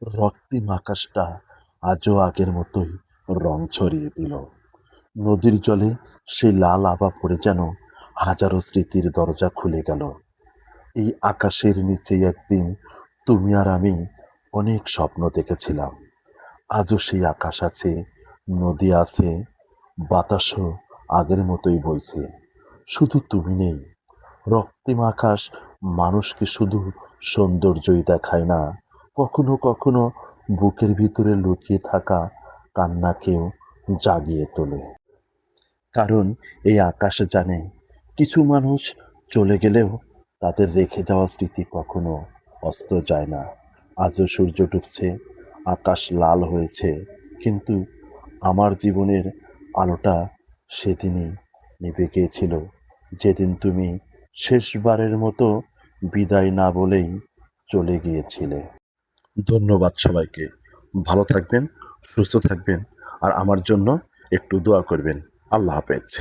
রক্তিম আকাশটা আজও আগের মতোই রং ছড়িয়ে দিল। নদীর জলে সেই লাল আভা পড়ে যেন হাজারো স্মৃতির দরজা খুলে গেল। এই আকাশের নিচেই একদিন তুমি আর আমি অনেক স্বপ্ন দেখেছিলাম। আজও সেই আকাশ আছে, নদী আছে, বাতাসও আগের মতোই বইছে। শুধু তুমি নেই। রক্তিম আকাশ মানুষকে শুধু সৌন্দর্যই দেখায় না, কখনো কখনো বুকের ভিতরে লুকিয়ে থাকা কান্নাকেও জাগিয়ে তোলে। কারণ এই আকাশ জানে কিছু মানুষ চলে গেলেও তাদের রেখে যাওয়া স্মৃতি কখনো অস্ত যায় না। আজও সূর্য ডুবছে, আকাশ লাল হয়েছে, কিন্তু আমার জীবনের আলোটা সেদিনই নিভে গিয়েছিল, যেদিন তুমি শেষবারের মতো বিদায় না বলেই চলে গিয়েছিলে। ধন্যবাদ সবাইকে। ভালো থাকবেন, সুস্থ থাকবেন, আর আমার জন্য একটু দোয়া করবেন। আল্লাহ হাফেজ।